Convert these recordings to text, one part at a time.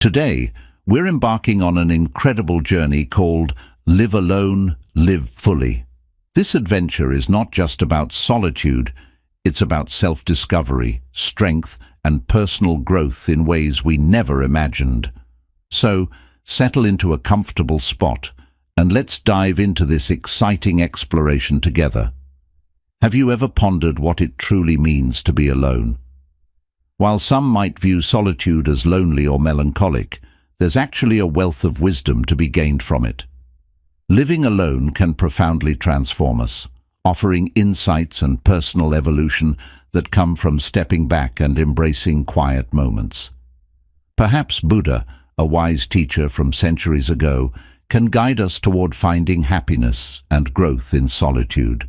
Today, we're embarking on an incredible journey called Live Alone, Live Fully. This adventure is not just about solitude, it's about self-discovery, strength, and personal growth in ways we never imagined. So, settle into a comfortable spot, and let's dive into this exciting exploration together. Have you ever pondered what it truly means to be alone? While some might view solitude as lonely or melancholic, there's actually a wealth of wisdom to be gained from it. Living alone can profoundly transform us, offering insights and personal evolution that come from stepping back and embracing quiet moments. Perhaps Buddha, a wise teacher from centuries ago, can guide us toward finding happiness and growth in solitude.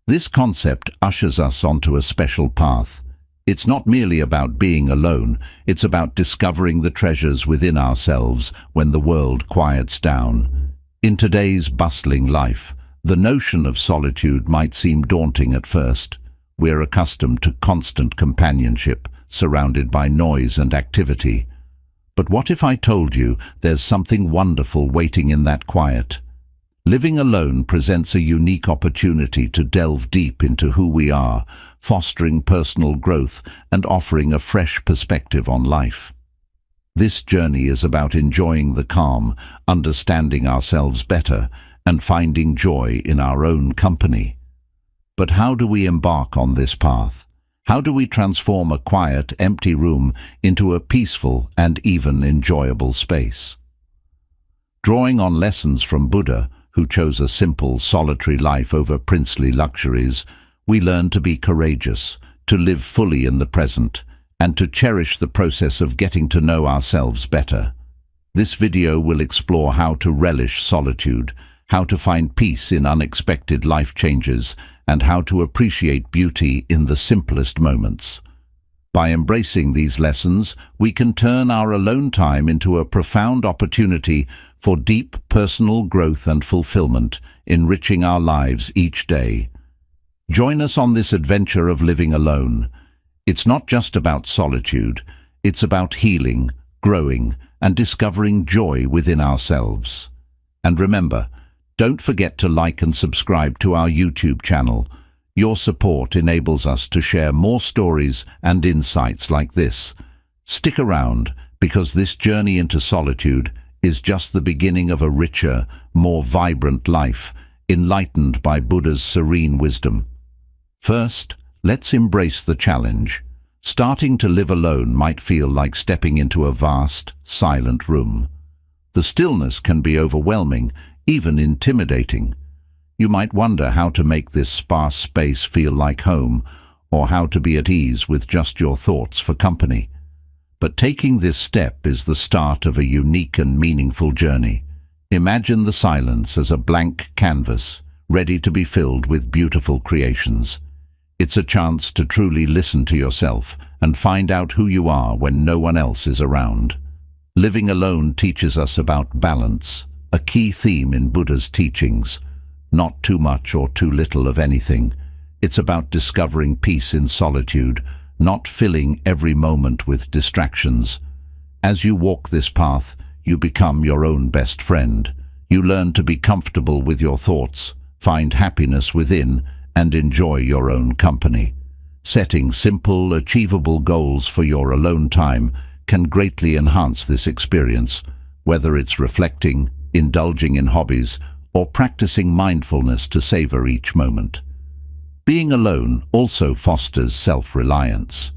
This concept ushers us onto a special path. It's not merely about being alone, it's about discovering the treasures within ourselves when the world quiets down. In today's bustling life, the notion of solitude might seem daunting at first. We're accustomed to constant companionship, surrounded by noise and activity. But what if I told you there's something wonderful waiting in that quiet? Living alone presents a unique opportunity to delve deep into who we are, fostering personal growth and offering a fresh perspective on life. This journey is about enjoying the calm, understanding ourselves better, and finding joy in our own company. But how do we embark on this path? How do we transform a quiet, empty room into a peaceful and even enjoyable space? Drawing on lessons from Buddha, who chose a simple, solitary life over princely luxuries, we learn to be courageous, to live fully in the present, and to cherish the process of getting to know ourselves better. This video will explore how to relish solitude, how to find peace in unexpected life changes, and how to appreciate beauty in the simplest moments. By embracing these lessons, we can turn our alone time into a profound opportunity for deep personal growth and fulfillment, enriching our lives each day. Join us on this adventure of living alone. It's not just about solitude, it's about healing, growing, and discovering joy within ourselves. And remember, don't forget to like and subscribe to our YouTube channel. Your support enables us to share more stories and insights like this. Stick around, because this journey into solitude is just the beginning of a richer, more vibrant life, enlightened by Buddha's serene wisdom. First, let's embrace the challenge. Starting to live alone might feel like stepping into a vast, silent room. The stillness can be overwhelming, even intimidating. You might wonder how to make this sparse space feel like home, or how to be at ease with just your thoughts for company. But taking this step is the start of a unique and meaningful journey. Imagine the silence as a blank canvas, ready to be filled with beautiful creations. It's a chance to truly listen to yourself and find out who you are when no one else is around. Living alone teaches us about balance, a key theme in Buddha's teachings. Not too much or too little of anything. It's about discovering peace in solitude, not filling every moment with distractions. As you walk this path, you become your own best friend. You learn to be comfortable with your thoughts, find happiness within, and enjoy your own company. Setting simple, achievable goals for your alone time can greatly enhance this experience, whether it's reflecting, indulging in hobbies, or practicing mindfulness to savor each moment. Being alone also fosters self-reliance.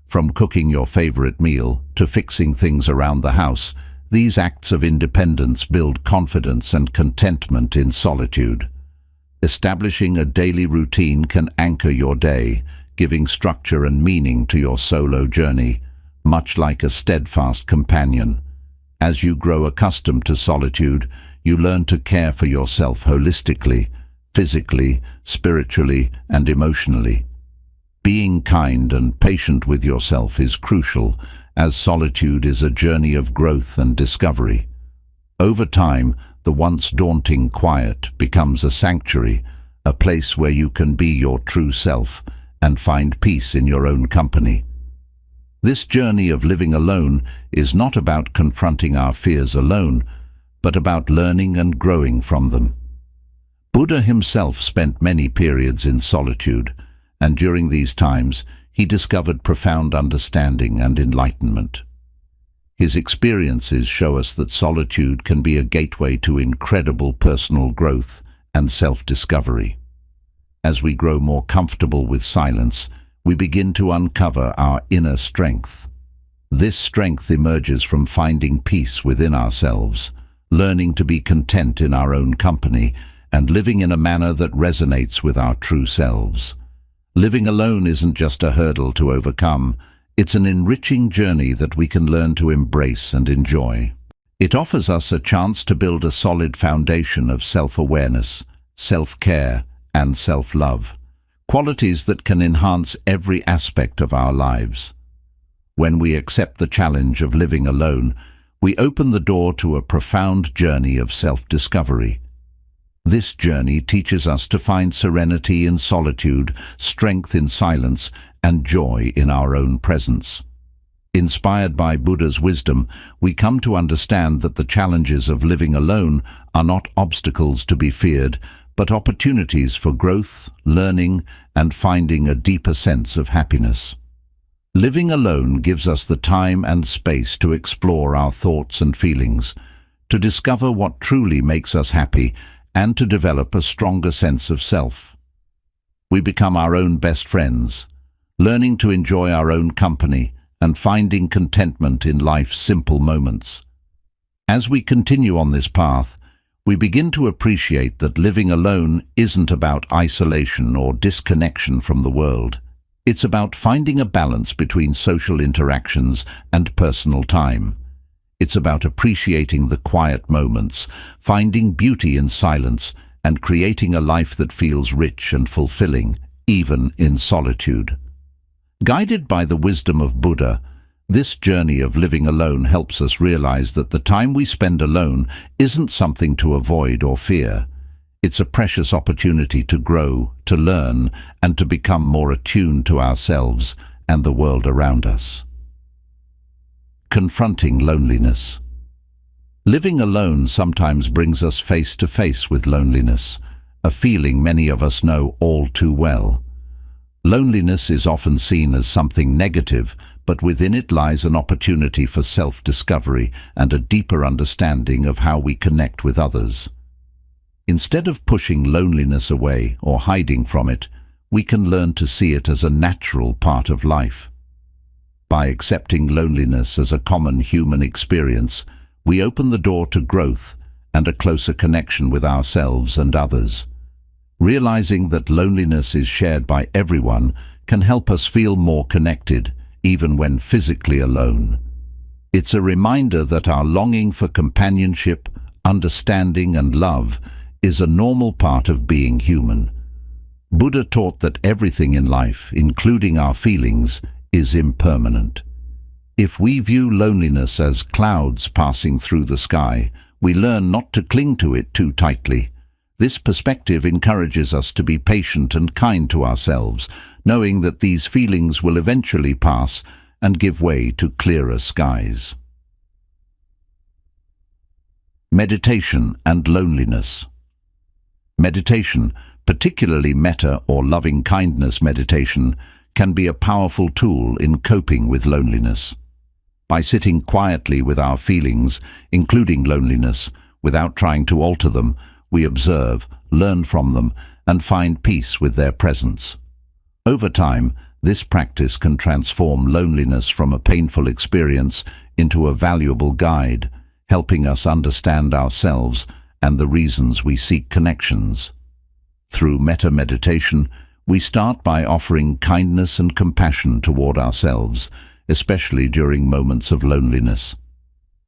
From cooking your favorite meal to fixing things around the house, these acts of independence build confidence and contentment in solitude. Establishing a daily routine can anchor your day, giving structure and meaning to your solo journey, much like a steadfast companion. As you grow accustomed to solitude, you learn to care for yourself holistically, physically, spiritually, and emotionally. Being kind and patient with yourself is crucial, as solitude is a journey of growth and discovery. Over time, the once daunting quiet becomes a sanctuary, a place where you can be your true self and find peace in your own company. This journey of living alone is not about confronting our fears alone, but about learning and growing from them. Buddha himself spent many periods in solitude, and during these times he discovered profound understanding and enlightenment. His experiences show us that solitude can be a gateway to incredible personal growth and self-discovery. As we grow more comfortable with silence, we begin to uncover our inner strength. This strength emerges from finding peace within ourselves, learning to be content in our own company, and living in a manner that resonates with our true selves. Living alone isn't just a hurdle to overcome, it's an enriching journey that we can learn to embrace and enjoy. It offers us a chance to build a solid foundation of self-awareness, self-care, and self-love, qualities that can enhance every aspect of our lives. When we accept the challenge of living alone, we open the door to a profound journey of self-discovery. This journey teaches us to find serenity in solitude, strength in silence, and joy in our own presence. Inspired by Buddha's wisdom, we come to understand that the challenges of living alone are not obstacles to be feared, but opportunities for growth, learning, and finding a deeper sense of happiness. Living alone gives us the time and space to explore our thoughts and feelings, to discover what truly makes us happy, and to develop a stronger sense of self. We become our own best friends, learning to enjoy our own company and finding contentment in life's simple moments. As we continue on this path, we begin to appreciate that living alone isn't about isolation or disconnection from the world. It's about finding a balance between social interactions and personal time. It's about appreciating the quiet moments, finding beauty in silence, and creating a life that feels rich and fulfilling, even in solitude. Guided by the wisdom of Buddha, this journey of living alone helps us realize that the time we spend alone isn't something to avoid or fear. It's a precious opportunity to grow, to learn, and to become more attuned to ourselves and the world around us. Confronting loneliness. Living alone sometimes brings us face to face with loneliness, a feeling many of us know all too well. Loneliness is often seen as something negative, but within it lies an opportunity for self-discovery and a deeper understanding of how we connect with others. Instead of pushing loneliness away or hiding from it, we can learn to see it as a natural part of life. By accepting loneliness as a common human experience, we open the door to growth and a closer connection with ourselves and others. Realizing that loneliness is shared by everyone can help us feel more connected, even when physically alone. It's a reminder that our longing for companionship, understanding, and love is a normal part of being human. Buddha taught that everything in life, including our feelings, is impermanent. If we view loneliness as clouds passing through the sky, we learn not to cling to it too tightly. This perspective encourages us to be patient and kind to ourselves, knowing that these feelings will eventually pass and give way to clearer skies. Meditation and loneliness. Meditation, particularly metta or loving-kindness meditation, can be a powerful tool in coping with loneliness. By sitting quietly with our feelings, including loneliness, without trying to alter them, we observe, learn from them, and find peace with their presence. Over time, this practice can transform loneliness from a painful experience into a valuable guide, helping us understand ourselves and the reasons we seek connections. Through metta meditation, we start by offering kindness and compassion toward ourselves, especially during moments of loneliness.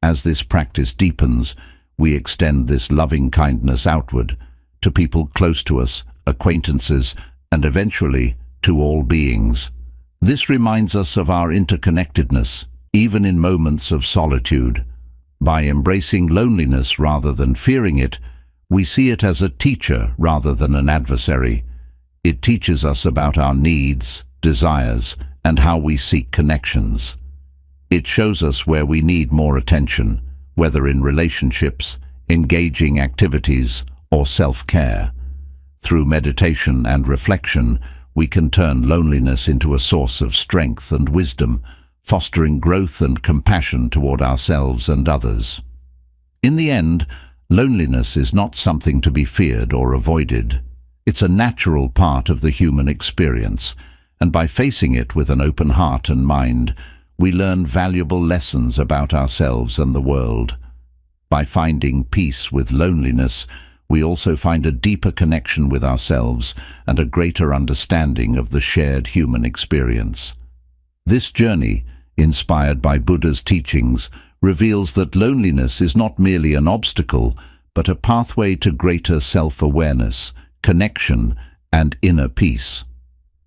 As this practice deepens, we extend this loving kindness outward, to people close to us, acquaintances, and eventually to all beings. This reminds us of our interconnectedness, even in moments of solitude. By embracing loneliness rather than fearing it, we see it as a teacher rather than an adversary. It teaches us about our needs, desires, and how we seek connections. It shows us where we need more attention, whether in relationships, engaging activities, or self-care. Through meditation and reflection, we can turn loneliness into a source of strength and wisdom, fostering growth and compassion toward ourselves and others. In the end, loneliness is not something to be feared or avoided. It's a natural part of the human experience, and by facing it with an open heart and mind, we learn valuable lessons about ourselves and the world. By finding peace with loneliness, we also find a deeper connection with ourselves and a greater understanding of the shared human experience. This journey, inspired by Buddha's teachings, reveals that loneliness is not merely an obstacle, but a pathway to greater self-awareness, connection, and inner peace.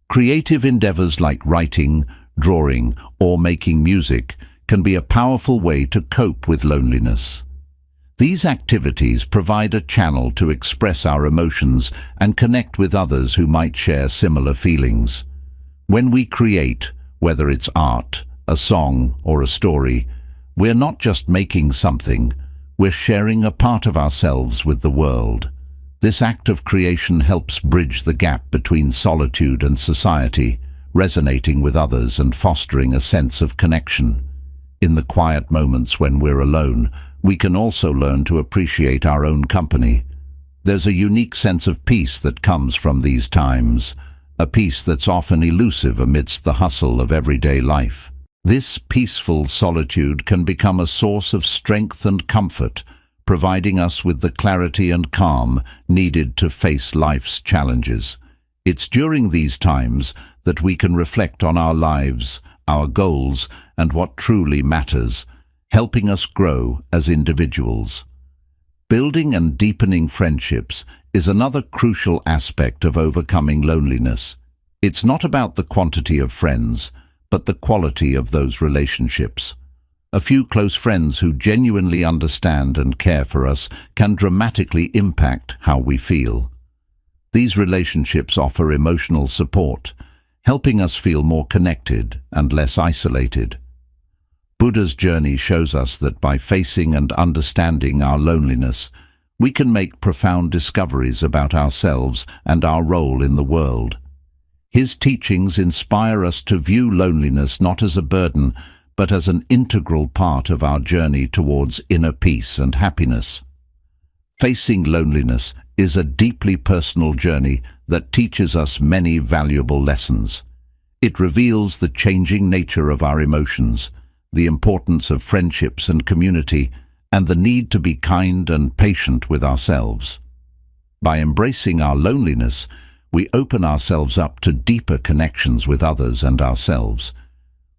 Creative endeavors like writing, drawing, or making music can be a powerful way to cope with loneliness. These activities provide a channel to express our emotions and connect with others who might share similar feelings. When we create, whether it's art, a song, or a story, we're not just making something, we're sharing a part of ourselves with the world. This act of creation helps bridge the gap between solitude and society, resonating with others and fostering a sense of connection. In the quiet moments when we're alone, we can also learn to appreciate our own company. There's a unique sense of peace that comes from these times, a peace that's often elusive amidst the hustle of everyday life. This peaceful solitude can become a source of strength and comfort, providing us with the clarity and calm needed to face life's challenges. It's during these times that we can reflect on our lives, our goals, and what truly matters, helping us grow as individuals. Building and deepening friendships is another crucial aspect of overcoming loneliness. It's not about the quantity of friends, but the quality of those relationships. A few close friends who genuinely understand and care for us can dramatically impact how we feel. These relationships offer emotional support, helping us feel more connected and less isolated. Buddha's journey shows us that by facing and understanding our loneliness, we can make profound discoveries about ourselves and our role in the world. His teachings inspire us to view loneliness not as a burden, but as an integral part of our journey towards inner peace and happiness. Facing loneliness is a deeply personal journey that teaches us many valuable lessons. It reveals the changing nature of our emotions, the importance of friendships and community, and the need to be kind and patient with ourselves. By embracing our loneliness, we open ourselves up to deeper connections with others and ourselves.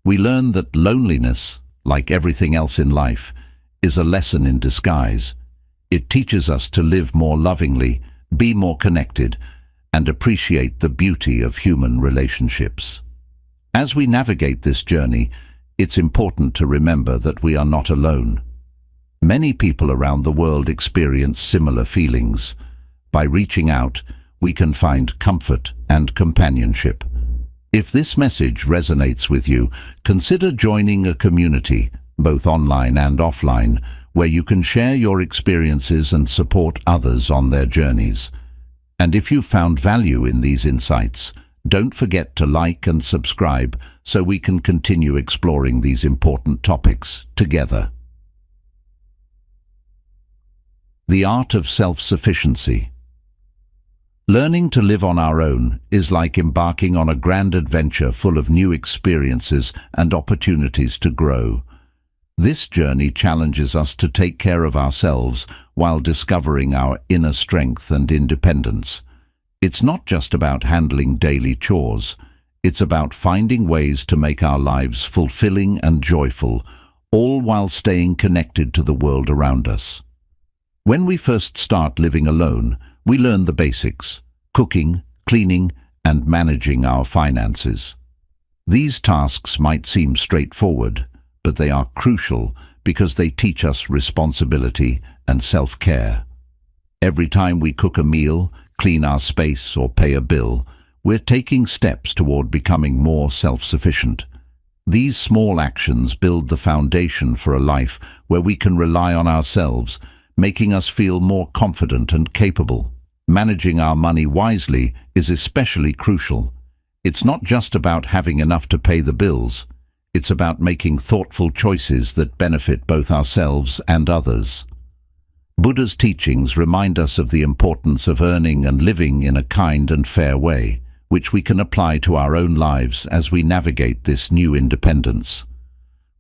We learn that loneliness, like everything else in life, is a lesson in disguise. It teaches us to live more lovingly, be more connected, and appreciate the beauty of human relationships. As we navigate this journey, it's important to remember that we are not alone. Many people around the world experience similar feelings. By reaching out, we can find comfort and companionship. If this message resonates with you, consider joining a community, both online and offline, where you can share your experiences and support others on their journeys. And if you found value in these insights, don't forget to like and subscribe so we can continue exploring these important topics together. The art of self-sufficiency. Learning to live on our own is like embarking on a grand adventure full of new experiences and opportunities to grow. This journey challenges us to take care of ourselves while discovering our inner strength and independence. It's not just about handling daily chores. It's about finding ways to make our lives fulfilling and joyful, all while staying connected to the world around us. When we first start living alone, we learn the basics: cooking, cleaning, and managing our finances. These tasks might seem straightforward, but they are crucial because they teach us responsibility and self-care. Every time we cook a meal, clean our space, or pay a bill, we're taking steps toward becoming more self-sufficient. These small actions build the foundation for a life where we can rely on ourselves, making us feel more confident and capable. Managing our money wisely is especially crucial. It's not just about having enough to pay the bills. It's about making thoughtful choices that benefit both ourselves and others. Buddha's teachings remind us of the importance of earning and living in a kind and fair way, which we can apply to our own lives as we navigate this new independence.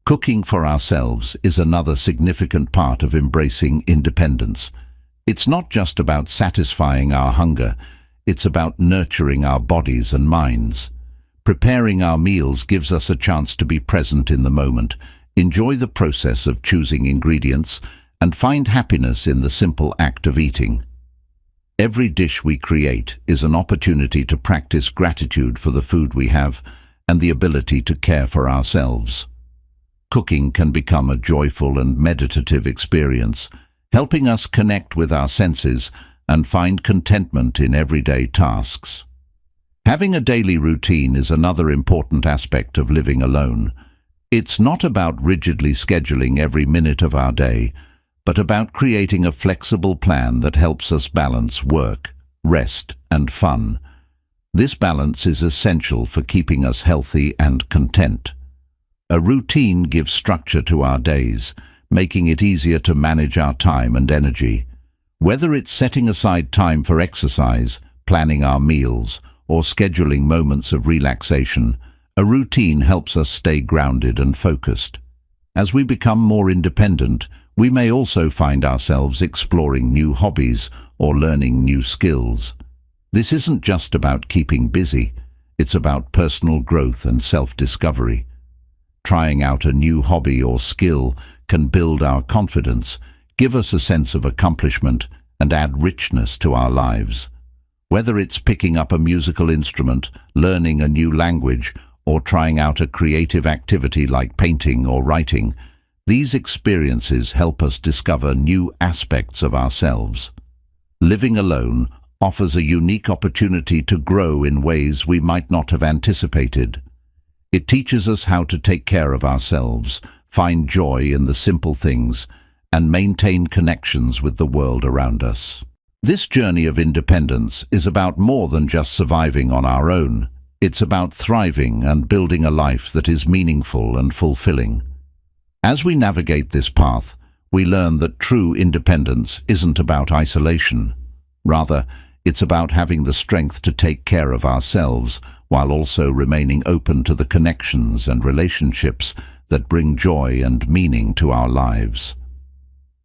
Cooking for ourselves is another significant part of embracing independence. It's not just about satisfying our hunger, it's about nurturing our bodies and minds. Preparing our meals gives us a chance to be present in the moment, enjoy the process of choosing ingredients, and find happiness in the simple act of eating. Every dish we create is an opportunity to practice gratitude for the food we have and the ability to care for ourselves. Cooking can become a joyful and meditative experience, helping us connect with our senses and find contentment in everyday tasks. Having a daily routine is another important aspect of living alone. It's not about rigidly scheduling every minute of our day, but about creating a flexible plan that helps us balance work, rest, and fun. This balance is essential for keeping us healthy and content. A routine gives structure to our days, making it easier to manage our time and energy. Whether it's setting aside time for exercise, planning our meals, or scheduling moments of relaxation, a routine helps us stay grounded and focused. As we become more independent, we may also find ourselves exploring new hobbies or learning new skills. This isn't just about keeping busy, it's about personal growth and self-discovery. Trying out a new hobby or skill can build our confidence, give us a sense of accomplishment, and add richness to our lives. Whether it's picking up a musical instrument, learning a new language, or trying out a creative activity like painting or writing, these experiences help us discover new aspects of ourselves. Living alone offers a unique opportunity to grow in ways we might not have anticipated. It teaches us how to take care of ourselves, find joy in the simple things, and maintain connections with the world around us. This journey of independence is about more than just surviving on our own. It's about thriving and building a life that is meaningful and fulfilling. As we navigate this path, we learn that true independence isn't about isolation. Rather, it's about having the strength to take care of ourselves while also remaining open to the connections and relationships that bring joy and meaning to our lives.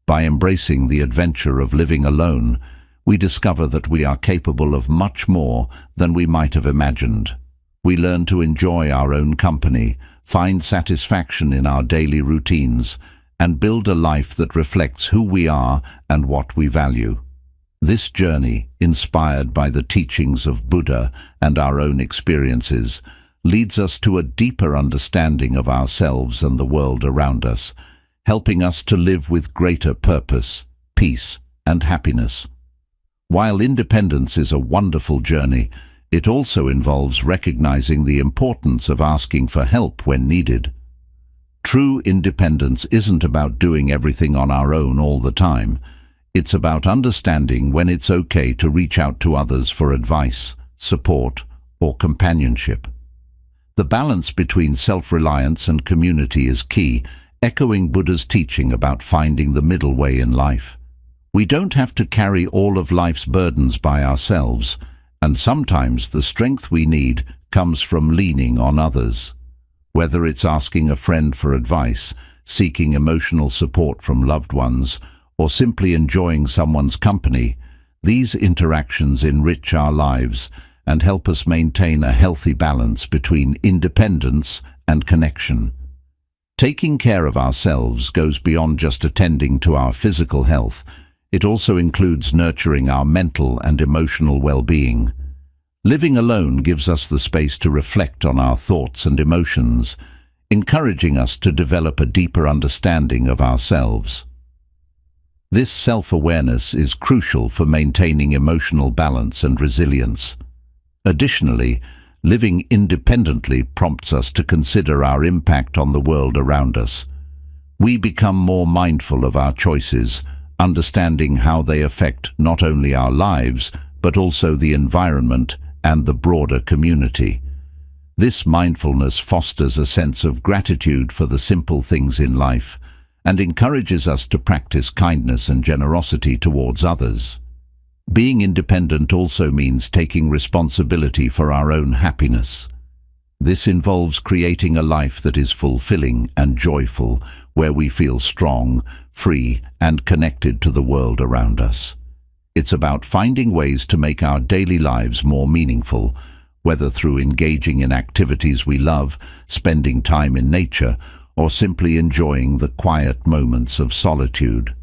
By embracing the adventure of living alone, we discover that we are capable of much more than we might have imagined. We learn to enjoy our own company, find satisfaction in our daily routines, and build a life that reflects who we are and what we value. This journey, inspired by the teachings of Buddha and our own experiences, leads us to a deeper understanding of ourselves and the world around us, helping us to live with greater purpose, peace, and happiness. While independence is a wonderful journey, it also involves recognizing the importance of asking for help when needed. True independence isn't about doing everything on our own all the time. It's about understanding when it's okay to reach out to others for advice, support, or companionship. The balance between self-reliance and community is key, echoing Buddha's teaching about finding the middle way in life. We don't have to carry all of life's burdens by ourselves, and sometimes the strength we need comes from leaning on others. Whether it's asking a friend for advice, seeking emotional support from loved ones, or simply enjoying someone's company, these interactions enrich our lives and help us maintain a healthy balance between independence and connection. Taking care of ourselves goes beyond just attending to our physical health. It also includes nurturing our mental and emotional well-being. Living alone gives us the space to reflect on our thoughts and emotions, encouraging us to develop a deeper understanding of ourselves. This self-awareness is crucial for maintaining emotional balance and resilience. Additionally, Living independently prompts us to consider our impact on the world around us. We become more mindful of our choices, understanding how they affect not only our lives, but also the environment and the broader community. This mindfulness fosters a sense of gratitude for the simple things in life and encourages us to practice kindness and generosity towards others. Being independent also means taking responsibility for our own happiness. This involves creating a life that is fulfilling and joyful, where we feel strong, free, and connected to the world around us. It's about finding ways to make our daily lives more meaningful, whether through engaging in activities we love, spending time in nature, or simply enjoying the quiet moments of solitude.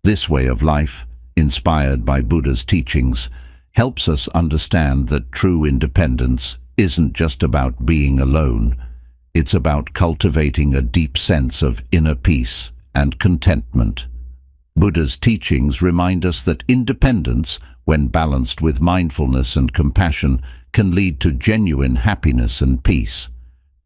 This way of life, inspired by Buddha's teachings, helps us understand that true independence isn't just about being alone. It's about cultivating a deep sense of inner peace and contentment. Buddha's teachings remind us that independence, when balanced with mindfulness and compassion, can lead to genuine happiness and peace.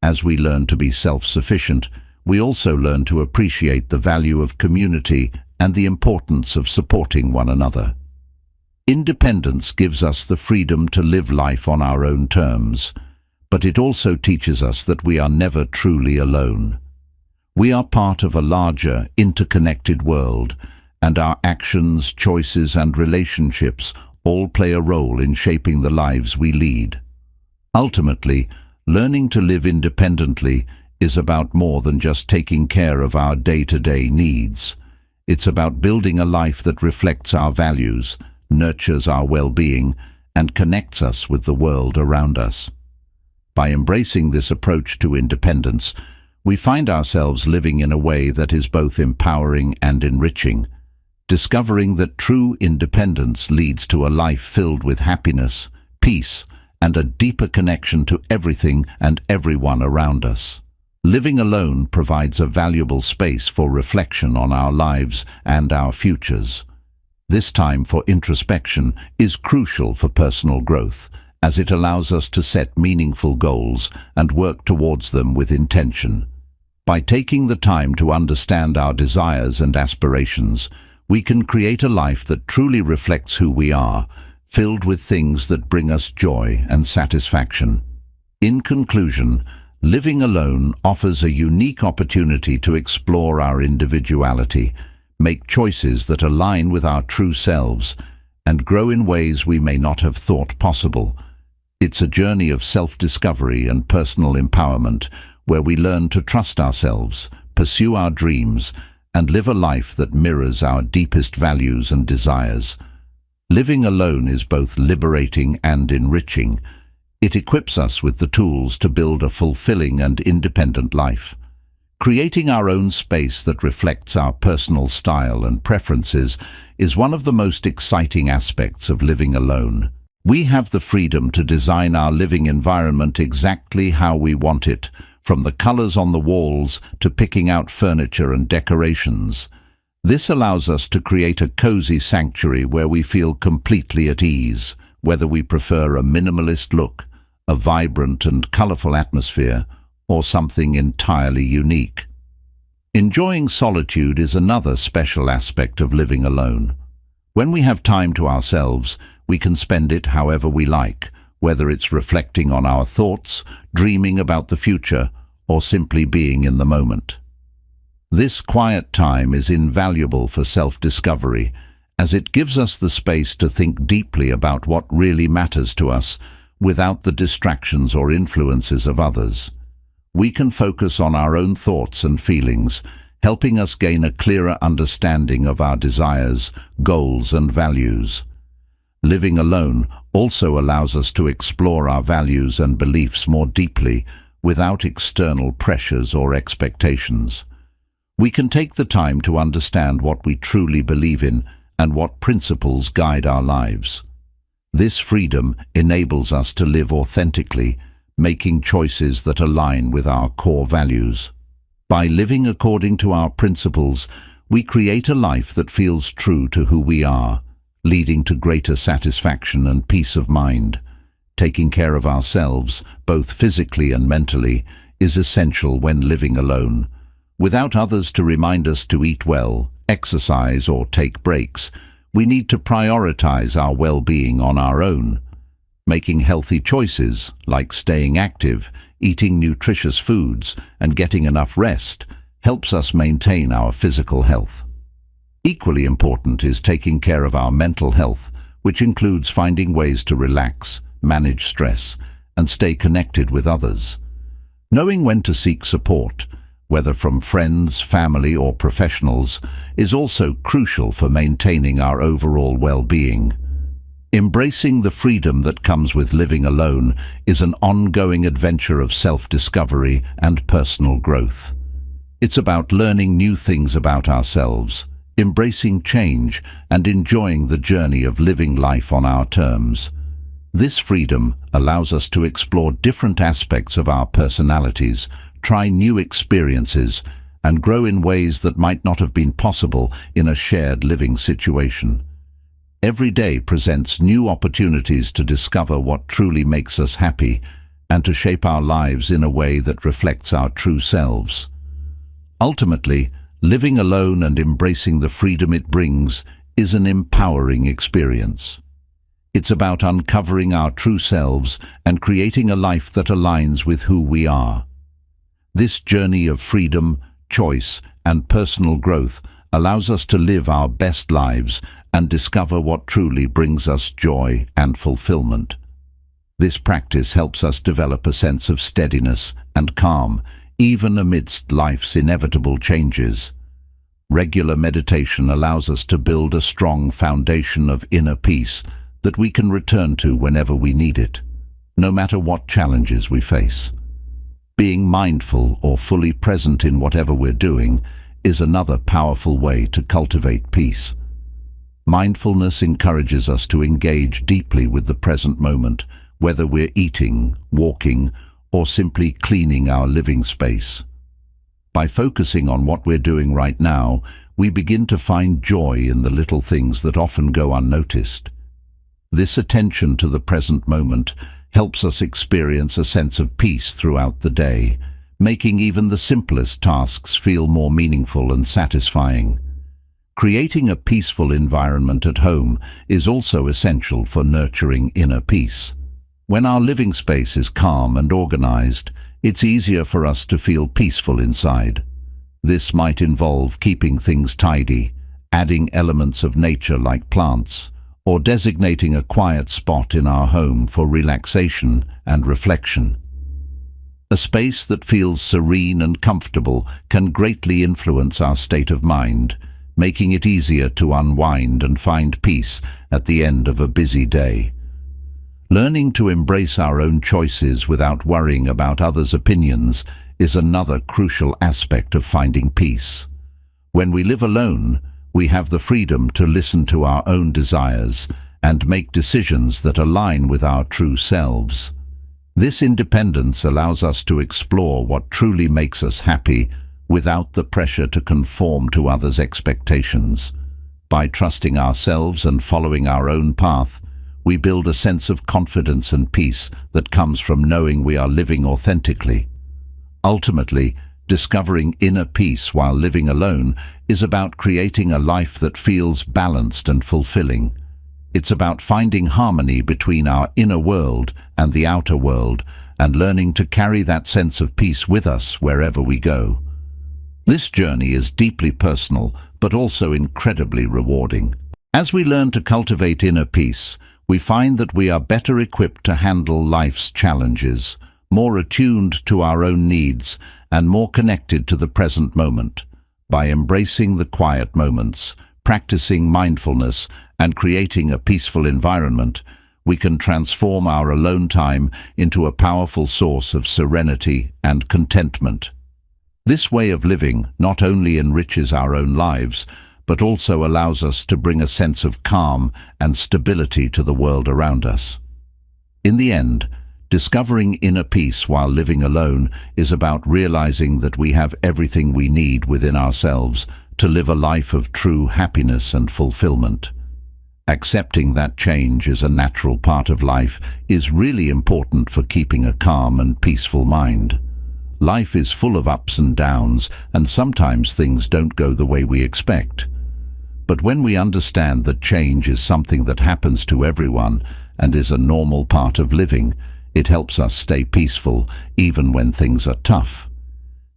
As we learn to be self-sufficient, we also learn to appreciate the value of community and the importance of supporting one another. Independence gives us the freedom to live life on our own terms, but it also teaches us that we are never truly alone. We are part of a larger, interconnected world, and our actions, choices, and relationships all play a role in shaping the lives we lead. Ultimately, learning to live independently is about more than just taking care of our day-to-day needs. It's about building a life that reflects our values, nurtures our well-being, and connects us with the world around us. By embracing this approach to independence, we find ourselves living in a way that is both empowering and enriching, discovering that true independence leads to a life filled with happiness, peace, and a deeper connection to everything and everyone around us. Living alone provides a valuable space for reflection on our lives and our futures. This time for introspection is crucial for personal growth, as it allows us to set meaningful goals and work towards them with intention. By taking the time to understand our desires and aspirations, we can create a life that truly reflects who we are, filled with things that bring us joy and satisfaction. In conclusion, living alone offers a unique opportunity to explore our individuality, make choices that align with our true selves, and grow in ways we may not have thought possible. It's a journey of self-discovery and personal empowerment, where we learn to trust ourselves, pursue our dreams, and live a life that mirrors our deepest values and desires. Living alone is both liberating and enriching. It equips us with the tools to build a fulfilling and independent life. Creating our own space that reflects our personal style and preferences is one of the most exciting aspects of living alone. We have the freedom to design our living environment exactly how we want it, from the colors on the walls to picking out furniture and decorations. This allows us to create a cozy sanctuary where we feel completely at ease, whether we prefer a minimalist look, a vibrant and colorful atmosphere, or something entirely unique. Enjoying solitude is another special aspect of living alone. When we have time to ourselves, we can spend it however we like, whether it's reflecting on our thoughts, dreaming about the future, or simply being in the moment. This quiet time is invaluable for self-discovery, as it gives us the space to think deeply about what really matters to us, without the distractions or influences of others. We can focus on our own thoughts and feelings, helping us gain a clearer understanding of our desires, goals, and values. Living alone also allows us to explore our values and beliefs more deeply, without external pressures or expectations. We can take the time to understand what we truly believe in and what principles guide our lives. This freedom enables us to live authentically, making choices that align with our core values. By living according to our principles, we create a life that feels true to who we are, leading to greater satisfaction and peace of mind. taking care of ourselves, both physically and mentally, is essential when living alone. Without others to remind us to eat well, exercise, or take breaks, we need to prioritize our well-being on our own. Making healthy choices, like staying active, eating nutritious foods, and getting enough rest, helps us maintain our physical health. Equally important is taking care of our mental health, which includes finding ways to relax, manage stress, and stay connected with others. Knowing when to seek support, whether from friends, family, or professionals, is also crucial for maintaining our overall well-being. Embracing the freedom that comes with living alone is an ongoing adventure of self-discovery and personal growth. It's about learning new things about ourselves, embracing change, and enjoying the journey of living life on our terms. This freedom allows us to explore different aspects of our personalities, try new experiences, and grow in ways that might not have been possible in a shared living situation. Every day presents new opportunities to discover what truly makes us happy and to shape our lives in a way that reflects our true selves. Ultimately, living alone and embracing the freedom it brings is an empowering experience. It's about uncovering our true selves and creating a life that aligns with who we are. This journey of freedom, choice, and personal growth allows us to live our best lives and discover what truly brings us joy and fulfillment. This practice helps us develop a sense of steadiness and calm, even amidst life's inevitable changes. Regular meditation allows us to build a strong foundation of inner peace that we can return to whenever we need it, no matter what challenges we face. Being mindful or fully present in whatever we're doing is another powerful way to cultivate peace. Mindfulness encourages us to engage deeply with the present moment, whether we're eating, walking, or simply cleaning our living space. By focusing on what we're doing right now, we begin to find joy in the little things that often go unnoticed. This attention to the present moment helps us experience a sense of peace throughout the day, making even the simplest tasks feel more meaningful and satisfying. Creating a peaceful environment at home is also essential for nurturing inner peace. When our living space is calm and organized, it's easier for us to feel peaceful inside. This might involve keeping things tidy, adding elements of nature like plants, or designating a quiet spot in our home for relaxation and reflection. A space that feels serene and comfortable can greatly influence our state of mind, making it easier to unwind and find peace at the end of a busy day. Learning to embrace our own choices without worrying about others' opinions is another crucial aspect of finding peace. When we live alone, we have the freedom to listen to our own desires and make decisions that align with our true selves. This independence allows us to explore what truly makes us happy without the pressure to conform to others' expectations. By trusting ourselves and following our own path, we build a sense of confidence and peace that comes from knowing we are living authentically. Ultimately, discovering inner peace while living alone is about creating a life that feels balanced and fulfilling. It's about finding harmony between our inner world and the outer world and learning to carry that sense of peace with us wherever we go. This journey is deeply personal, but also incredibly rewarding. As we learn to cultivate inner peace, we find that we are better equipped to handle life's challenges, more attuned to our own needs, and more connected to the present moment. By embracing the quiet moments, practicing mindfulness, and creating a peaceful environment, we can transform our alone time into a powerful source of serenity and contentment. This way of living not only enriches our own lives, but also allows us to bring a sense of calm and stability to the world around us. In the end, discovering inner peace while living alone is about realizing that we have everything we need within ourselves to live a life of true happiness and fulfillment. Accepting that change is a natural part of life is really important for keeping a calm and peaceful mind. Life is full of ups and downs, and sometimes things don't go the way we expect. But when we understand that change is something that happens to everyone and is a normal part of living, it helps us stay peaceful even when things are tough.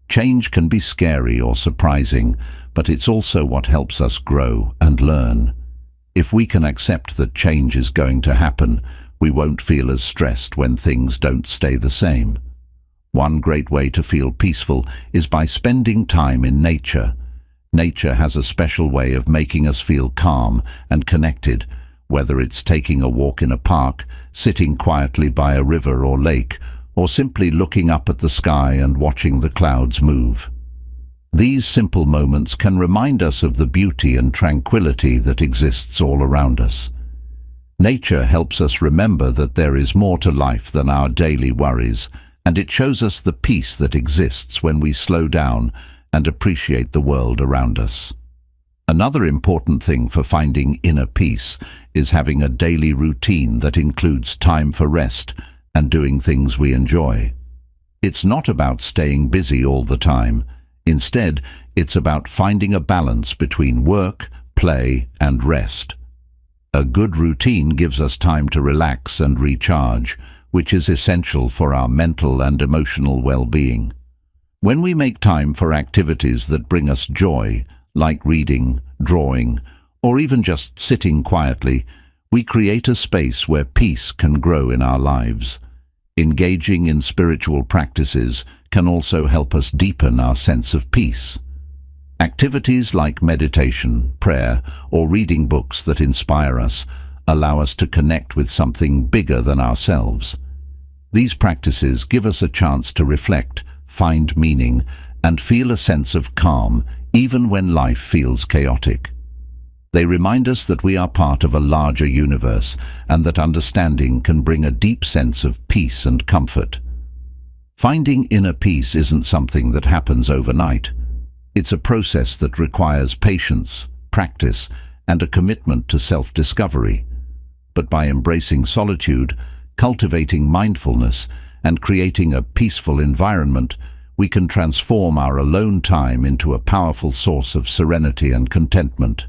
Change can be scary or surprising, but it's also what helps us grow and learn. If we can accept that change is going to happen, we won't feel as stressed when things don't stay the same. One great way to feel peaceful is by spending time in nature. Nature has a special way of making us feel calm and connected, whether it's taking a walk in a park, sitting quietly by a river or lake, or simply looking up at the sky and watching the clouds move. These simple moments can remind us of the beauty and tranquility that exists all around us. Nature helps us remember that there is more to life than our daily worries, and it shows us the peace that exists when we slow down and appreciate the world around us. Another important thing for finding inner peace is having a daily routine that includes time for rest and doing things we enjoy. It's not about staying busy all the time. Instead, it's about finding a balance between work, play, and rest. A good routine gives us time to relax and recharge, which is essential for our mental and emotional well-being. When we make time for activities that bring us joy, like reading, drawing, or even just sitting quietly, we create a space where peace can grow in our lives. Engaging in spiritual practices can also help us deepen our sense of peace. Activities like meditation, prayer, or reading books that inspire us allow us to connect with something bigger than ourselves. These practices give us a chance to reflect, find meaning, and feel a sense of calm even when life feels chaotic. They remind us that we are part of a larger universe and that understanding can bring a deep sense of peace and comfort. Finding inner peace isn't something that happens overnight. It's a process that requires patience, practice, and a commitment to self-discovery. But by embracing solitude, cultivating mindfulness, and creating a peaceful environment, we can transform our alone time into a powerful source of serenity and contentment.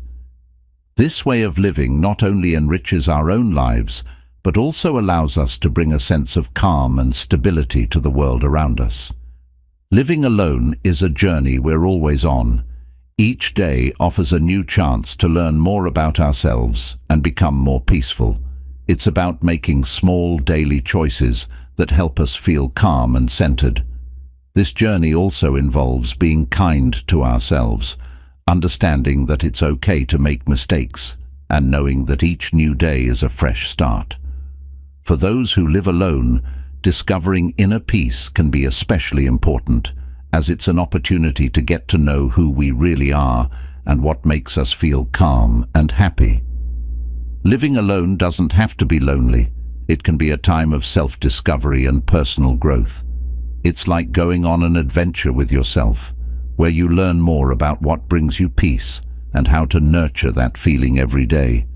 This way of living not only enriches our own lives, but also allows us to bring a sense of calm and stability to the world around us. Living alone is a journey we're always on. Each day offers a new chance to learn more about ourselves and become more peaceful. It's about making small daily choices that help us feel calm and centered. This journey also involves being kind to ourselves, understanding that it's okay to make mistakes, and knowing that each new day is a fresh start. For those who live alone, discovering inner peace can be especially important, as it's an opportunity to get to know who we really are and what makes us feel calm and happy. Living alone doesn't have to be lonely. It can be a time of self-discovery and personal growth. It's like going on an adventure with yourself, where you learn more about what brings you peace and how to nurture that feeling every day.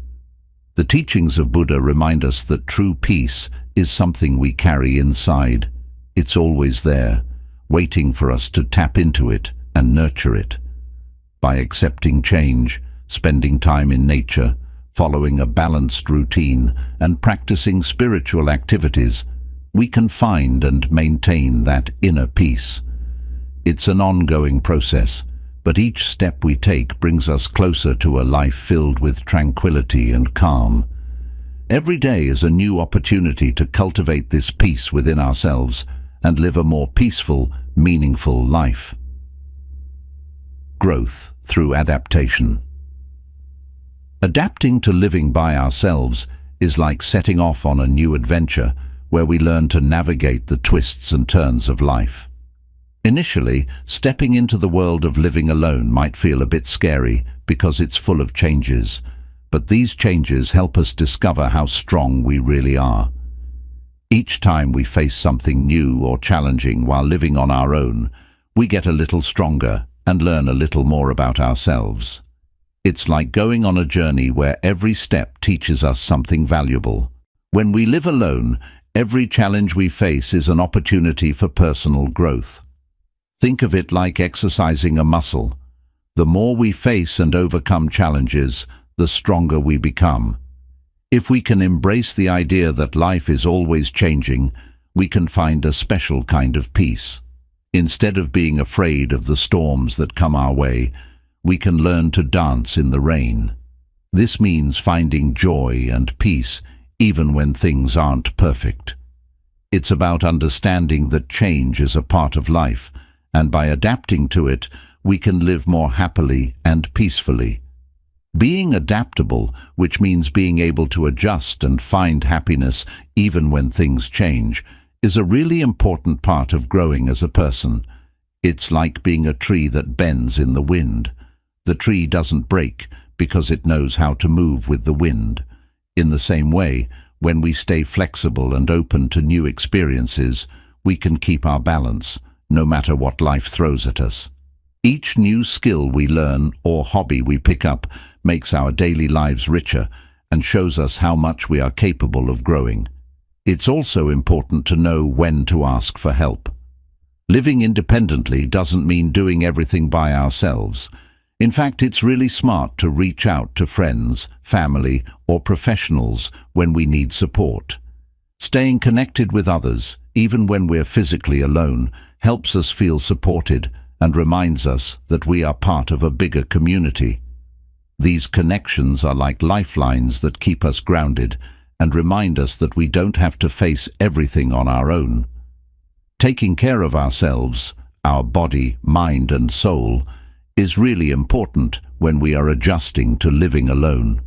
The teachings of Buddha remind us that true peace is something we carry inside. It's always there, waiting for us to tap into it and nurture it. By accepting change, spending time in nature, following a balanced routine, and practicing spiritual activities, we can find and maintain that inner peace. It's an ongoing process, but each step we take brings us closer to a life filled with tranquility and calm. Every day is a new opportunity to cultivate this peace within ourselves and live a more peaceful, meaningful life. Growth through adaptation. Adapting to living by ourselves is like setting off on a new adventure where we learn to navigate the twists and turns of life. Initially, stepping into the world of living alone might feel a bit scary because it's full of changes, but these changes help us discover how strong we really are. Each time we face something new or challenging while living on our own, we get a little stronger and learn a little more about ourselves. It's like going on a journey where every step teaches us something valuable. When we live alone, every challenge we face is an opportunity for personal growth. Think of it like exercising a muscle. The more we face and overcome challenges, the stronger we become. If we can embrace the idea that life is always changing, we can find a special kind of peace. Instead of being afraid of the storms that come our way, we can learn to dance in the rain. This means finding joy and peace even when things aren't perfect. It's about understanding that change is a part of life, and by adapting to it, we can live more happily and peacefully. Being adaptable, which means being able to adjust and find happiness even when things change, is a really important part of growing as a person. It's like being a tree that bends in the wind. The tree doesn't break because it knows how to move with the wind. In the same way, when we stay flexible and open to new experiences, we can keep our balance, no matter what life throws at us. Each new skill we learn or hobby we pick up makes our daily lives richer and shows us how much we are capable of growing. It's also important to know when to ask for help. Living independently doesn't mean doing everything by ourselves. In fact, it's really smart to reach out to friends, family, or professionals when we need support. Staying connected with others, even when we're physically alone, helps us feel supported and reminds us that we are part of a bigger community. These connections are like lifelines that keep us grounded and remind us that we don't have to face everything on our own. Taking care of ourselves, our body, mind, and soul, is really important when we are adjusting to living alone.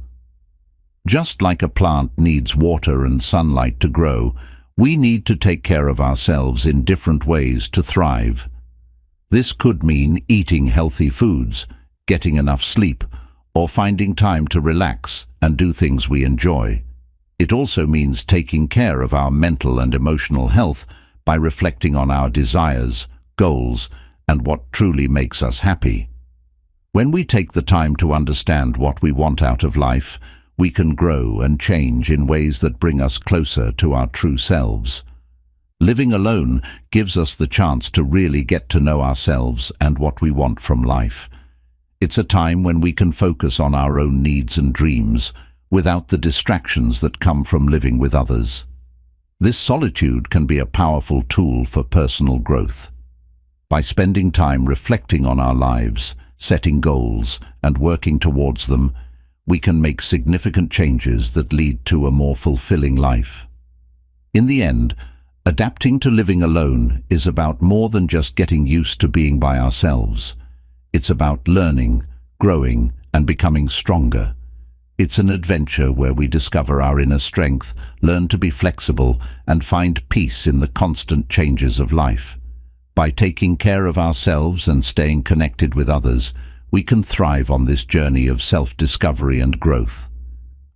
Just like a plant needs water and sunlight to grow, we need to take care of ourselves in different ways to thrive. This could mean eating healthy foods, getting enough sleep, or finding time to relax and do things we enjoy. It also means taking care of our mental and emotional health by reflecting on our desires, goals, and what truly makes us happy. When we take the time to understand what we want out of life, we can grow and change in ways that bring us closer to our true selves. Living alone gives us the chance to really get to know ourselves and what we want from life. It's a time when we can focus on our own needs and dreams without the distractions that come from living with others. This solitude can be a powerful tool for personal growth. By spending time reflecting on our lives, setting goals, and working towards them, we can make significant changes that lead to a more fulfilling life. In the end, adapting to living alone is about more than just getting used to being by ourselves. It's about learning, growing, and becoming stronger. It's an adventure where we discover our inner strength, learn to be flexible, and find peace in the constant changes of life. By taking care of ourselves and staying connected with others, we can thrive on this journey of self-discovery and growth.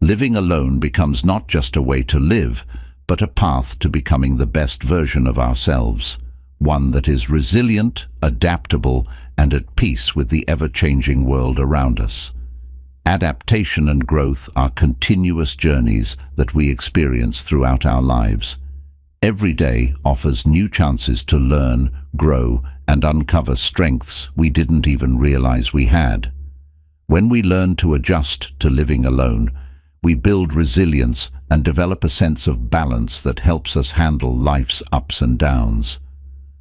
Living alone becomes not just a way to live, but a path to becoming the best version of ourselves, one that is resilient, adaptable, and at peace with the ever-changing world around us. Adaptation and growth are continuous journeys that we experience throughout our lives. Every day offers new chances to learn, grow, and uncover strengths we didn't even realize we had. When we learn to adjust to living alone, we build resilience and develop a sense of balance that helps us handle life's ups and downs.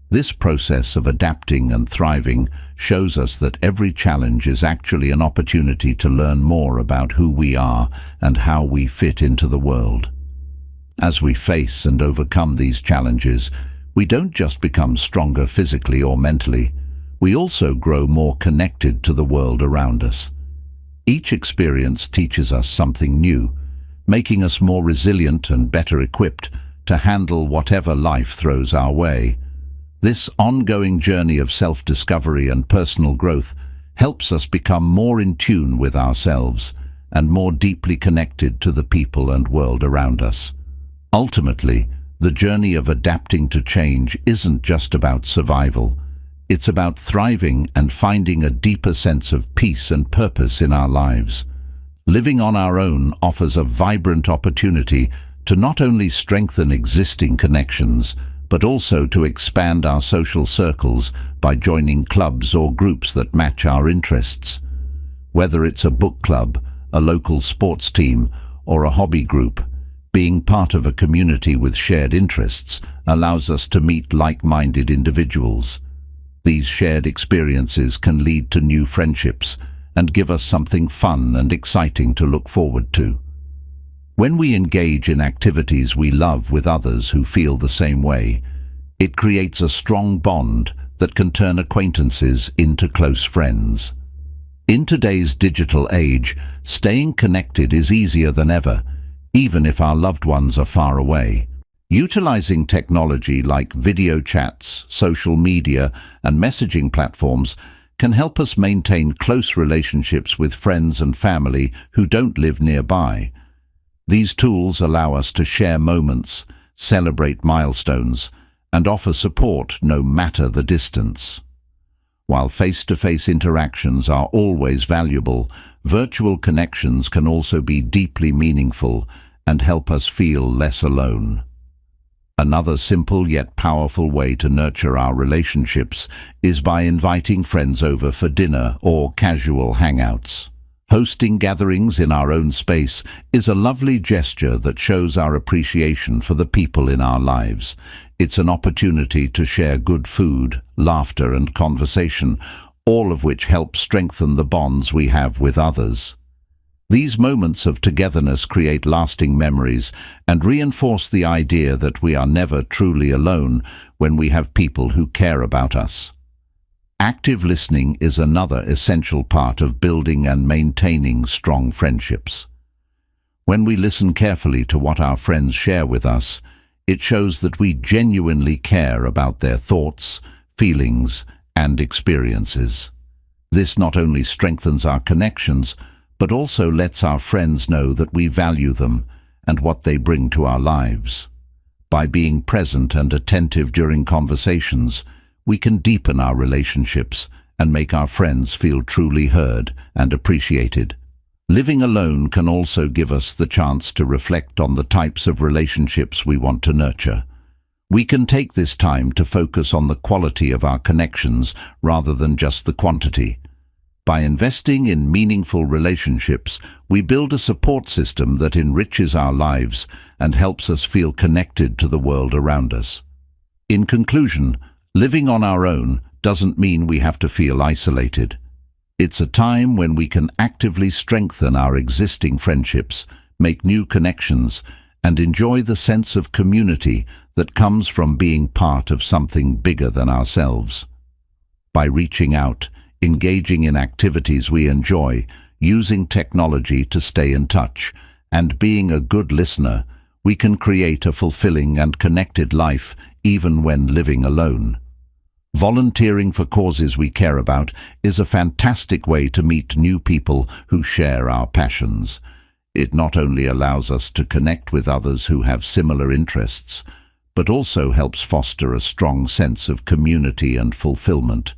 This process of adapting and thriving shows us that every challenge is actually an opportunity to learn more about who we are and how we fit into the world. As we face and overcome these challenges, we don't just become stronger physically or mentally, we also grow more connected to the world around us. Each experience teaches us something new, making us more resilient and better equipped to handle whatever life throws our way. This ongoing journey of self-discovery and personal growth helps us become more in tune with ourselves and more deeply connected to the people and world around us. Ultimately, the journey of adapting to change isn't just about survival. It's about thriving and finding a deeper sense of peace and purpose in our lives. Living on our own offers a vibrant opportunity to not only strengthen existing connections, but also to expand our social circles by joining clubs or groups that match our interests. Whether it's a book club, a local sports team, or a hobby group, being part of a community with shared interests allows us to meet like-minded individuals. These shared experiences can lead to new friendships and give us something fun and exciting to look forward to. When we engage in activities we love with others who feel the same way, it creates a strong bond that can turn acquaintances into close friends. In today's digital age, staying connected is easier than ever, even if our loved ones are far away. Utilizing technology like video chats, social media, and messaging platforms can help us maintain close relationships with friends and family who don't live nearby. These tools allow us to share moments, celebrate milestones, and offer support no matter the distance. While face-to-face interactions are always valuable, virtual connections can also be deeply meaningful and help us feel less alone. Another simple yet powerful way to nurture our relationships is by inviting friends over for dinner or casual hangouts. Hosting gatherings in our own space is a lovely gesture that shows our appreciation for the people in our lives. It's an opportunity to share good food, laughter, and conversation, all of which help strengthen the bonds we have with others. These moments of togetherness create lasting memories and reinforce the idea that we are never truly alone when we have people who care about us. Active listening is another essential part of building and maintaining strong friendships. When we listen carefully to what our friends share with us, it shows that we genuinely care about their thoughts, feelings, and experiences. This not only strengthens our connections, but also lets our friends know that we value them and what they bring to our lives. By being present and attentive during conversations, we can deepen our relationships and make our friends feel truly heard and appreciated. Living alone can also give us the chance to reflect on the types of relationships we want to nurture. We can take this time to focus on the quality of our connections rather than just the quantity. By investing in meaningful relationships, we build a support system that enriches our lives and helps us feel connected to the world around us. In conclusion, living on our own doesn't mean we have to feel isolated. It's a time when we can actively strengthen our existing friendships, make new connections, and enjoy the sense of community that comes from being part of something bigger than ourselves. By reaching out, engaging in activities we enjoy, using technology to stay in touch, and being a good listener, we can create a fulfilling and connected life even when living alone. Volunteering for causes we care about is a fantastic way to meet new people who share our passions. It not only allows us to connect with others who have similar interests, but also helps foster a strong sense of community and fulfillment.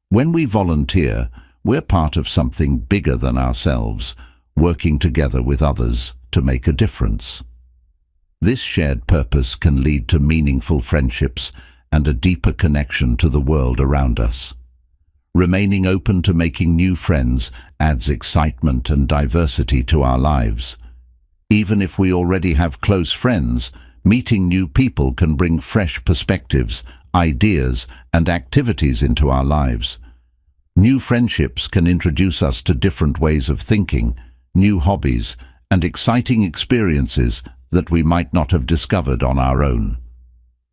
When we volunteer, we're part of something bigger than ourselves, working together with others to make a difference. This shared purpose can lead to meaningful friendships and a deeper connection to the world around us. Remaining open to making new friends adds excitement and diversity to our lives. Even if we already have close friends, meeting new people can bring fresh perspectives, ideas, and activities into our lives. New friendships can introduce us to different ways of thinking, new hobbies, and exciting experiences that we might not have discovered on our own.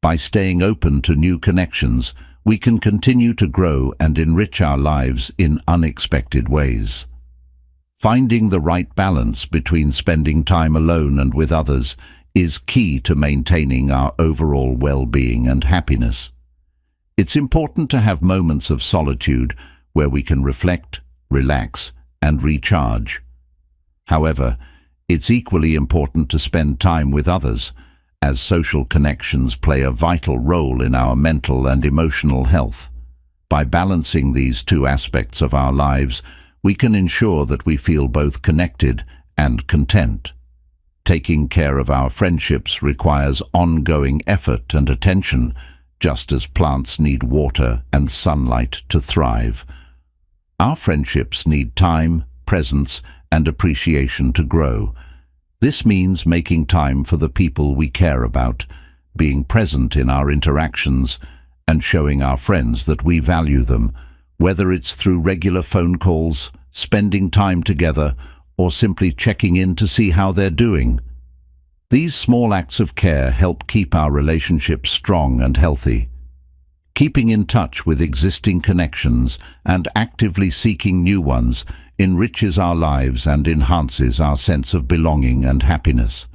By staying open to new connections, we can continue to grow and enrich our lives in unexpected ways. Finding the right balance between spending time alone and with others is key to maintaining our overall well-being and happiness. It's important to have moments of solitude where we can reflect, relax, and recharge. However, it's equally important to spend time with others, as social connections play a vital role in our mental and emotional health. By balancing these two aspects of our lives, we can ensure that we feel both connected and content. Taking care of our friendships requires ongoing effort and attention, just as plants need water and sunlight to thrive. Our friendships need time, presence, and appreciation to grow. This means making time for the people we care about, being present in our interactions, and showing our friends that we value them, whether it's through regular phone calls, spending time together, or simply checking in to see how they're doing. These small acts of care help keep our relationships strong and healthy. Keeping in touch with existing connections and actively seeking new ones enriches our lives and enhances our sense of belonging and happiness.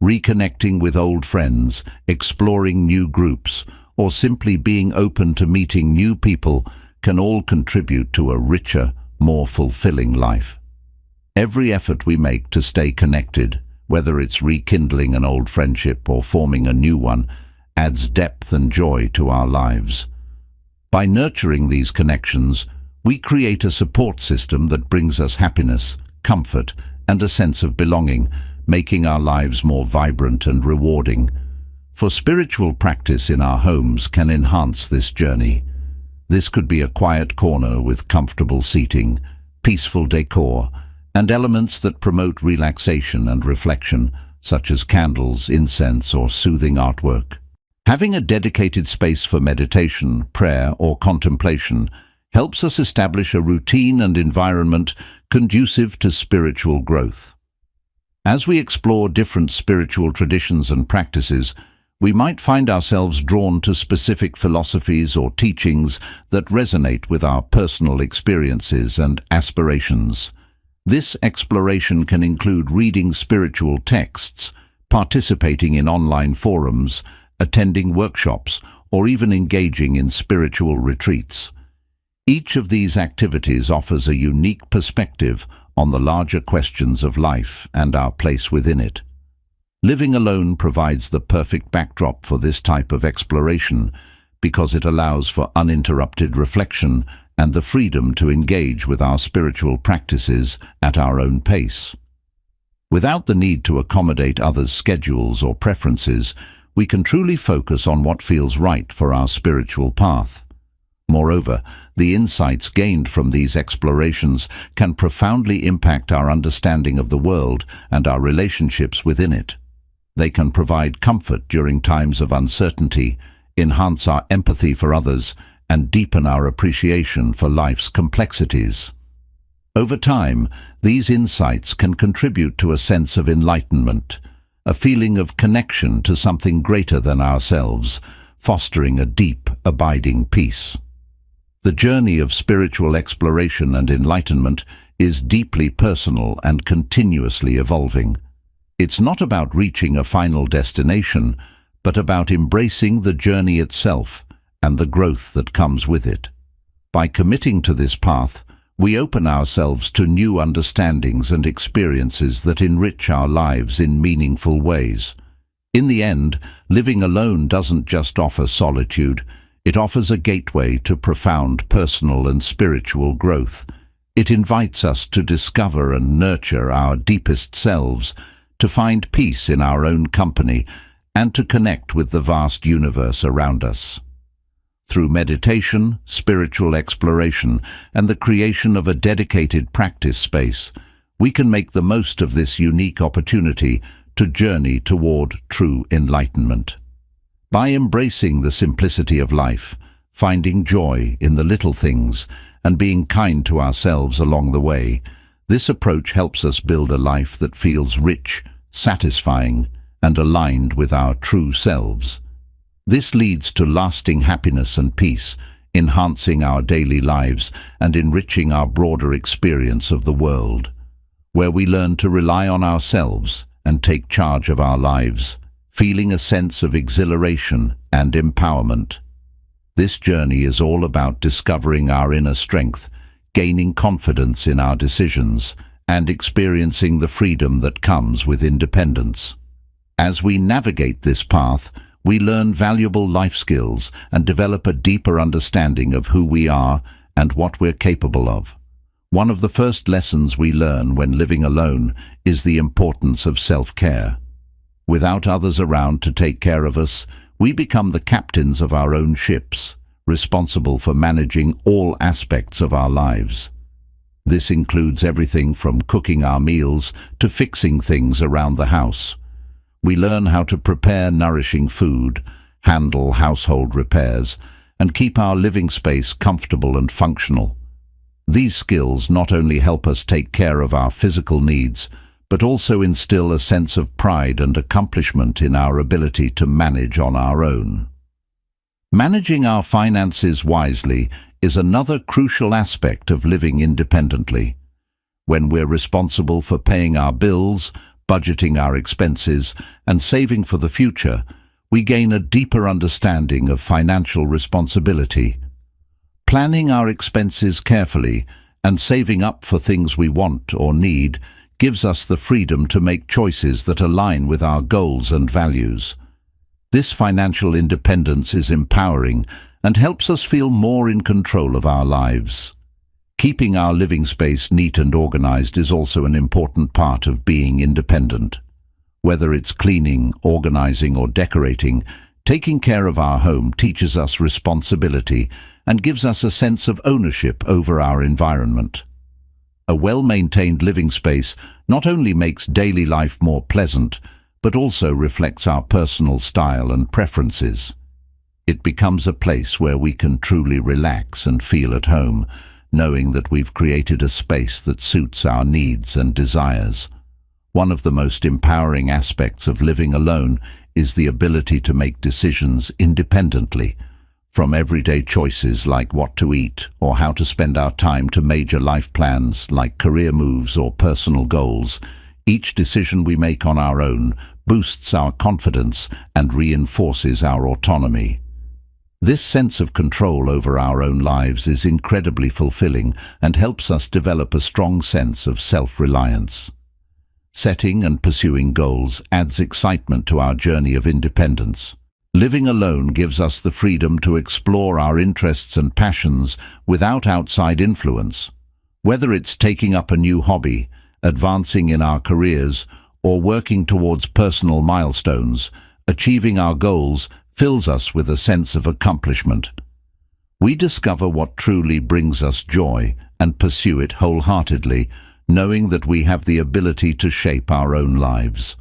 Reconnecting with old friends, exploring new groups, or simply being open to meeting new people can all contribute to a richer, more fulfilling life. Every effort we make to stay connected, whether it's rekindling an old friendship or forming a new one, adds depth and joy to our lives. By nurturing these connections, we create a support system that brings us happiness, comfort, and a sense of belonging, making our lives more vibrant and rewarding. For spiritual practice in our homes can enhance this journey. This could be a quiet corner with comfortable seating, peaceful decor, and elements that promote relaxation and reflection, such as candles, incense, or soothing artwork. Having a dedicated space for meditation, prayer, or contemplation helps us establish a routine and environment conducive to spiritual growth. As we explore different spiritual traditions and practices, we might find ourselves drawn to specific philosophies or teachings that resonate with our personal experiences and aspirations. This exploration can include reading spiritual texts, participating in online forums, attending workshops, or even engaging in spiritual retreats. Each of these activities offers a unique perspective on the larger questions of life and our place within it. Living alone provides the perfect backdrop for this type of exploration because it allows for uninterrupted reflection and the freedom to engage with our spiritual practices at our own pace. Without the need to accommodate others' schedules or preferences, we can truly focus on what feels right for our spiritual path. Moreover, the insights gained from these explorations can profoundly impact our understanding of the world and our relationships within it. They can provide comfort during times of uncertainty, enhance our empathy for others, and deepen our appreciation for life's complexities. Over time, these insights can contribute to a sense of enlightenment, a feeling of connection to something greater than ourselves, fostering a deep, abiding peace. The journey of spiritual exploration and enlightenment is deeply personal and continuously evolving. It's not about reaching a final destination, but about embracing the journey itself and the growth that comes with it. By committing to this path, we open ourselves to new understandings and experiences that enrich our lives in meaningful ways. In the end, living alone doesn't just offer solitude, it offers a gateway to profound personal and spiritual growth. It invites us to discover and nurture our deepest selves, to find peace in our own company, and to connect with the vast universe around us. Through meditation, spiritual exploration, and the creation of a dedicated practice space, we can make the most of this unique opportunity to journey toward true enlightenment. By embracing the simplicity of life, finding joy in the little things, and being kind to ourselves along the way, this approach helps us build a life that feels rich, satisfying, and aligned with our true selves. This leads to lasting happiness and peace, enhancing our daily lives and enriching our broader experience of the world, where we learn to rely on ourselves and take charge of our lives, feeling a sense of exhilaration and empowerment. This journey is all about discovering our inner strength, gaining confidence in our decisions, and experiencing the freedom that comes with independence. As we navigate this path, we learn valuable life skills and develop a deeper understanding of who we are and what we're capable of. One of the first lessons we learn when living alone is the importance of self-care. Without others around to take care of us, we become the captains of our own ships, responsible for managing all aspects of our lives. This includes everything from cooking our meals to fixing things around the house. We learn how to prepare nourishing food, handle household repairs, and keep our living space comfortable and functional. These skills not only help us take care of our physical needs, but also instill a sense of pride and accomplishment in our ability to manage on our own. Managing our finances wisely is another crucial aspect of living independently. When we're responsible for paying our bills, budgeting our expenses, and saving for the future, we gain a deeper understanding of financial responsibility. Planning our expenses carefully and saving up for things we want or need gives us the freedom to make choices that align with our goals and values. This financial independence is empowering and helps us feel more in control of our lives. Keeping our living space neat and organized is also an important part of being independent. Whether it's cleaning, organizing, or decorating, taking care of our home teaches us responsibility and gives us a sense of ownership over our environment. A well-maintained living space not only makes daily life more pleasant, but also reflects our personal style and preferences. It becomes a place where we can truly relax and feel at home, knowing that we've created a space that suits our needs and desires. One of the most empowering aspects of living alone is the ability to make decisions independently, from everyday choices like what to eat or how to spend our time to major life plans like career moves or personal goals. Each decision we make on our own boosts our confidence and reinforces our autonomy. This sense of control over our own lives is incredibly fulfilling and helps us develop a strong sense of self-reliance. Setting and pursuing goals adds excitement to our journey of independence. Living alone gives us the freedom to explore our interests and passions without outside influence. Whether it's taking up a new hobby, advancing in our careers, or working towards personal milestones, achieving our goals fills us with a sense of accomplishment. We discover what truly brings us joy and pursue it wholeheartedly, knowing that we have the ability to shape our own lives.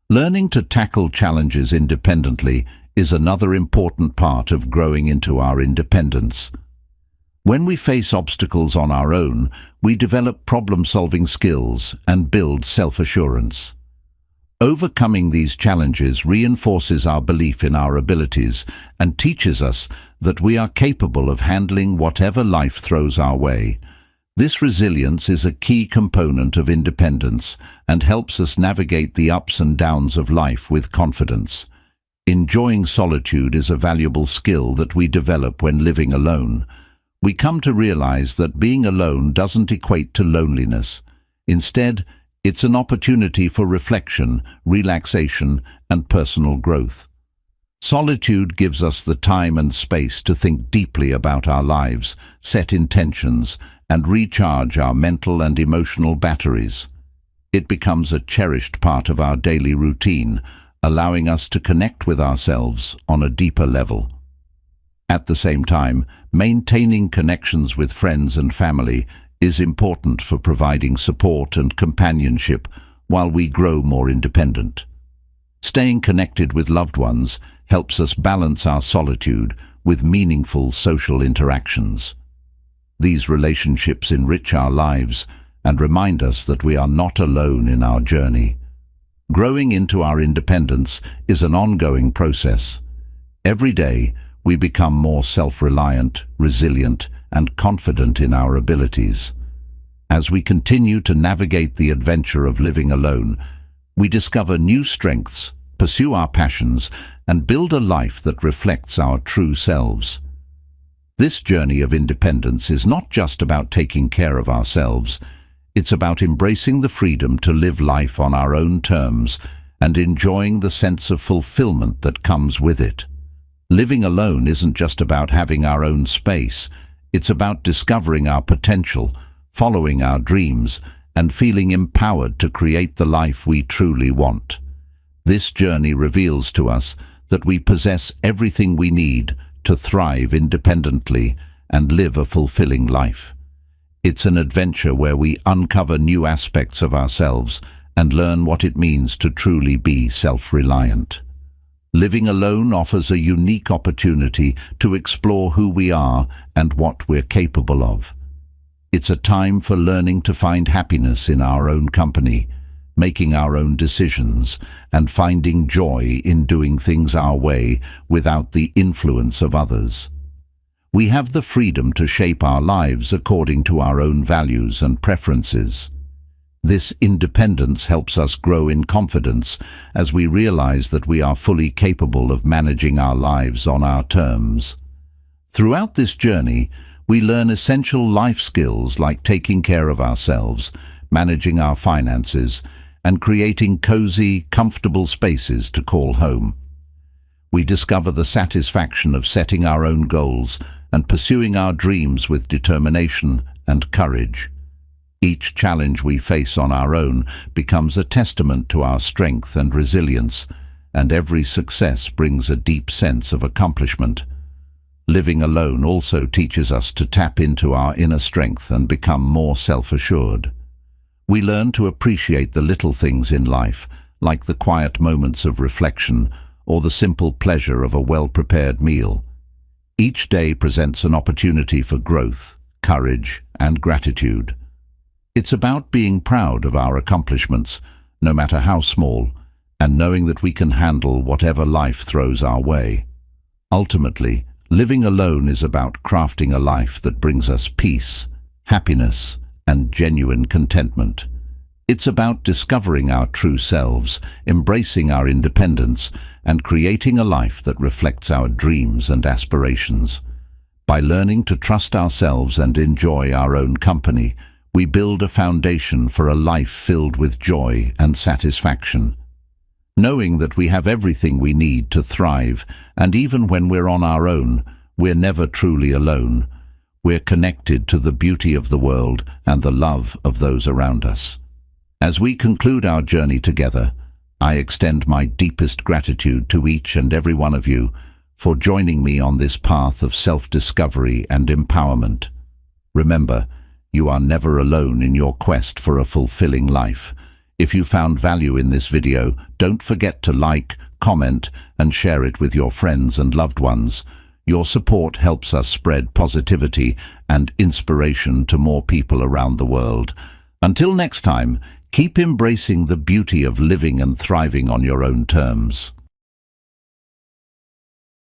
Learning to tackle challenges independently is another important part of growing into our independence. When we face obstacles on our own, we develop problem-solving skills and build self-assurance. Overcoming these challenges reinforces our belief in our abilities and teaches us that we are capable of handling whatever life throws our way. This resilience is a key component of independence and helps us navigate the ups and downs of life with confidence. Enjoying solitude is a valuable skill that we develop when living alone. We come to realize that being alone doesn't equate to loneliness. Instead, it's an opportunity for reflection, relaxation, and personal growth. Solitude gives us the time and space to think deeply about our lives, set intentions, and recharge our mental and emotional batteries. It becomes a cherished part of our daily routine, allowing us to connect with ourselves on a deeper level. At the same time, maintaining connections with friends and family is important for providing support and companionship while we grow more independent. Staying connected with loved ones helps us balance our solitude with meaningful social interactions. These relationships enrich our lives and remind us that we are not alone in our journey. Growing into our independence is an ongoing process. Every day, we become more self-reliant, resilient, and confident in our abilities. As we continue to navigate the adventure of living alone, we discover new strengths, pursue our passions, and build a life that reflects our true selves. This journey of independence is not just about taking care of ourselves. It's about embracing the freedom to live life on our own terms and enjoying the sense of fulfillment that comes with it. Living alone isn't just about having our own space. It's about discovering our potential, following our dreams, and feeling empowered to create the life we truly want. This journey reveals to us that we possess everything we need to thrive independently and live a fulfilling life. It's an adventure where we uncover new aspects of ourselves and learn what it means to truly be self-reliant. Living alone offers a unique opportunity to explore who we are and what we're capable of. It's a time for learning to find happiness in our own company, making our own decisions, and finding joy in doing things our way without the influence of others. We have the freedom to shape our lives according to our own values and preferences. This independence helps us grow in confidence as we realize that we are fully capable of managing our lives on our terms. Throughout this journey, we learn essential life skills like taking care of ourselves, managing our finances, and creating cozy, comfortable spaces to call home. We discover the satisfaction of setting our own goals and pursuing our dreams with determination and courage. Each challenge we face on our own becomes a testament to our strength and resilience, and every success brings a deep sense of accomplishment. Living alone also teaches us to tap into our inner strength and become more self-assured. We learn to appreciate the little things in life, like the quiet moments of reflection or the simple pleasure of a well-prepared meal. Each day presents an opportunity for growth, courage, and gratitude. It's about being proud of our accomplishments, no matter how small, and knowing that we can handle whatever life throws our way. Ultimately, living alone is about crafting a life that brings us peace, happiness, and genuine contentment. It's about discovering our true selves, embracing our independence, and creating a life that reflects our dreams and aspirations. By learning to trust ourselves and enjoy our own company, we build a foundation for a life filled with joy and satisfaction. Knowing that we have everything we need to thrive, and even when we're on our own, we're never truly alone. We're connected to the beauty of the world and the love of those around us. As we conclude our journey together, I extend my deepest gratitude to each and every one of you for joining me on this path of self-discovery and empowerment. Remember, you are never alone in your quest for a fulfilling life. If you found value in this video, don't forget to like, comment, and share it with your friends and loved ones. Your support helps us spread positivity and inspiration to more people around the world. Until next time, keep embracing the beauty of living and thriving on your own terms.